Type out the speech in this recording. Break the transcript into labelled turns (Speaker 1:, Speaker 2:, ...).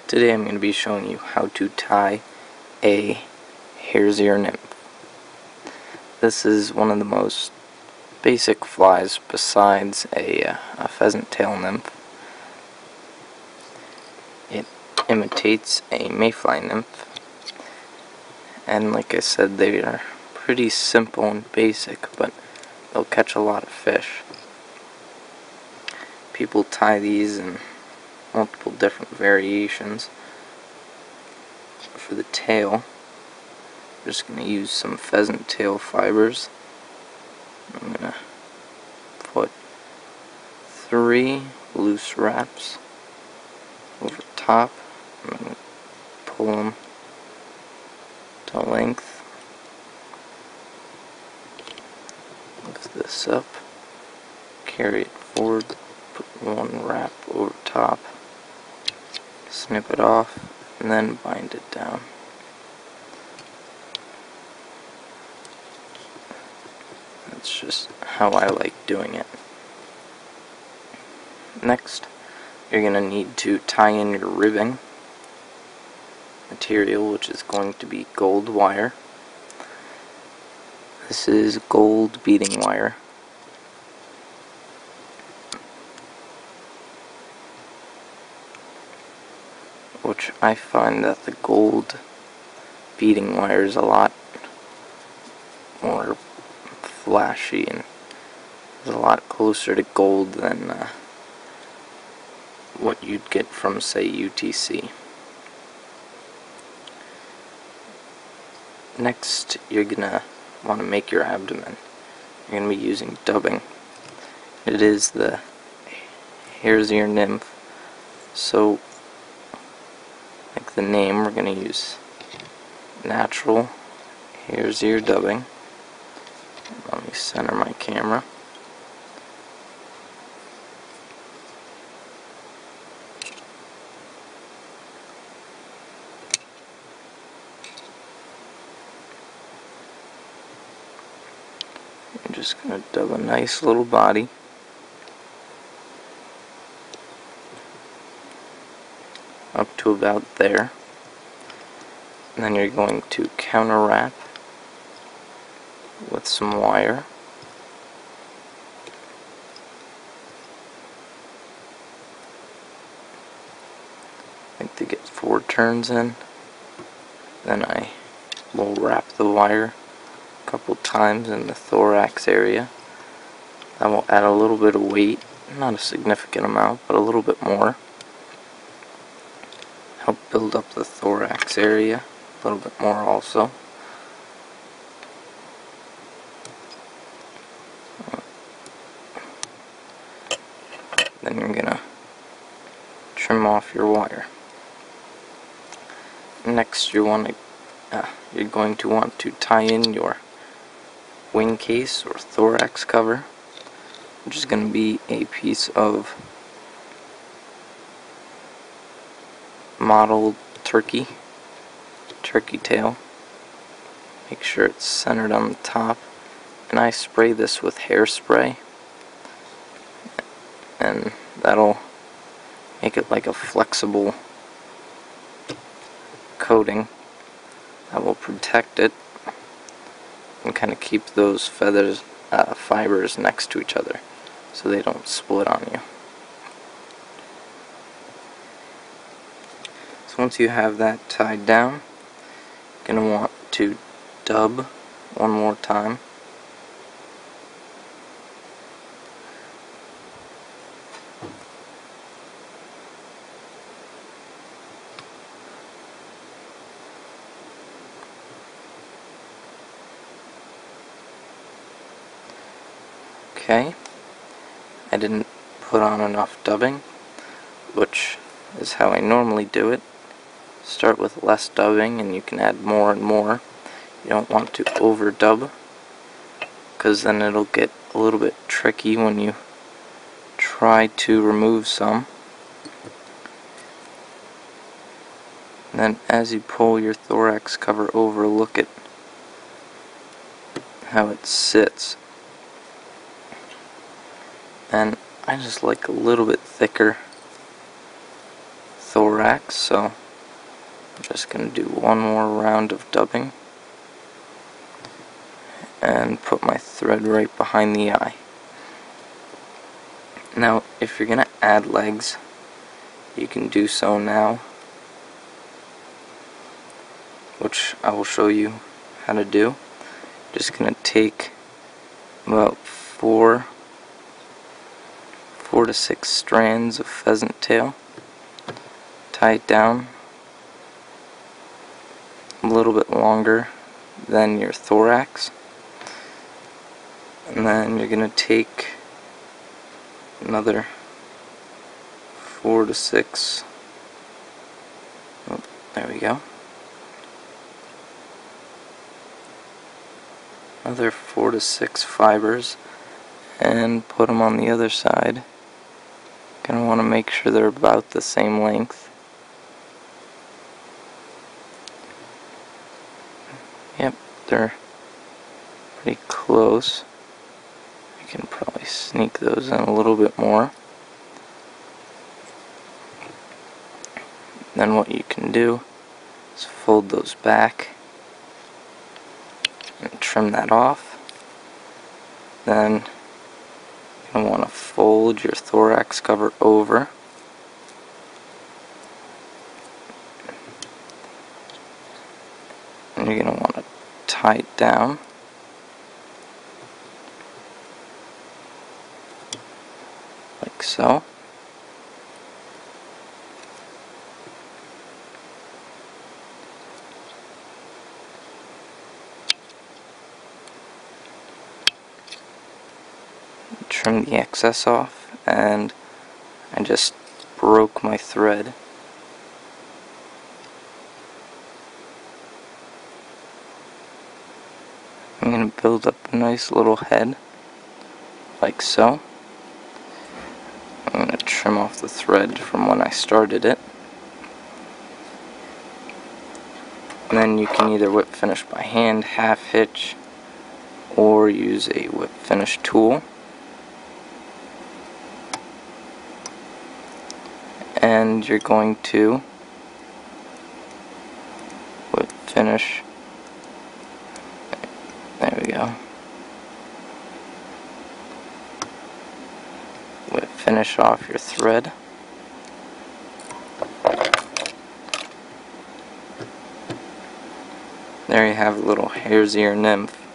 Speaker 1: Today I'm going to be showing you how to tie a hare's ear nymph. This is one of the most basic flies besides a pheasant tail nymph. It imitates a mayfly nymph, and like I said, they are pretty simple and basic, but they'll catch a lot of fish. People tie these in multiple different variations. For the tail, I'm just going to use some pheasant tail fibers. I'm going to put 3 loose wraps over top. I'm going to pull them to length. Lift this up, carry it forward, put 1 wrap over top, snip it off, and then bind it down. That's just how I like doing it. Next, you're going to need to tie in your ribbing material, which is going to be gold wire. This is gold beading wire. Which I find that the gold beading wire is a lot more flashy and is a lot closer to gold than what you'd get from, say, UTC. Next, you're gonna want to make your abdomen. You're gonna be using dubbing. It is the hare's ear nymph, so like the name, we're going to use natural hare's ear dubbing. Let me center my camera. I'm just going to dub a nice little body. Up to about there. And then you're going to counter wrap with some wire. I like to get 4 turns in. Then I will wrap the wire a couple times in the thorax area. That will add a little bit of weight, not a significant amount, but a little bit more. Help build up the thorax area a little bit more also. Then you're gonna trim off your wire. Next, you're going to want to tie in your wing case or thorax cover, which is going to be a piece of mottled turkey tail. Make sure it's centered on the top, and I spray this with hairspray, and that'll make it like a flexible coating that will protect it and kind of keep those fibers next to each other so they don't split on you. Once you have that tied down, you're going to want to dub one more time. Okay, I didn't put on enough dubbing, which is how I normally do it. Start with less dubbing and you can add more and more. You don't want to overdub, because then it'll get a little bit tricky when you try to remove some. And then as you pull your thorax cover over, look at how it sits. And I just like a little bit thicker thorax thorax, so I'm just going to do one more round of dubbing and put my thread right behind the eye. Now, if you're going to add legs, you can do so now, which I will show you how to do. Just going to take about four to six strands of pheasant tail, tie it down a little bit longer than your thorax, and then you're going to take another 4 to 6, oh, there we go, another 4 to 6 fibers and put them on the other side. Gonna want to make sure they're about the same length. Yep, they're pretty close. I can probably sneak those in a little bit more. Then what you can do is fold those back and trim that off. Then you're going to want to fold your thorax cover over. And you're going to want to tie it down. Like so. Trim the excess off, and I just broke my thread. I'm going to build up a nice little head, like so. I'm going to trim off the thread from when I started it. And then you can either whip finish by hand, half hitch, or use a whip finish tool. And you're going to whip finish, there we go, whip finish off your thread. There you have a little hare's ear nymph.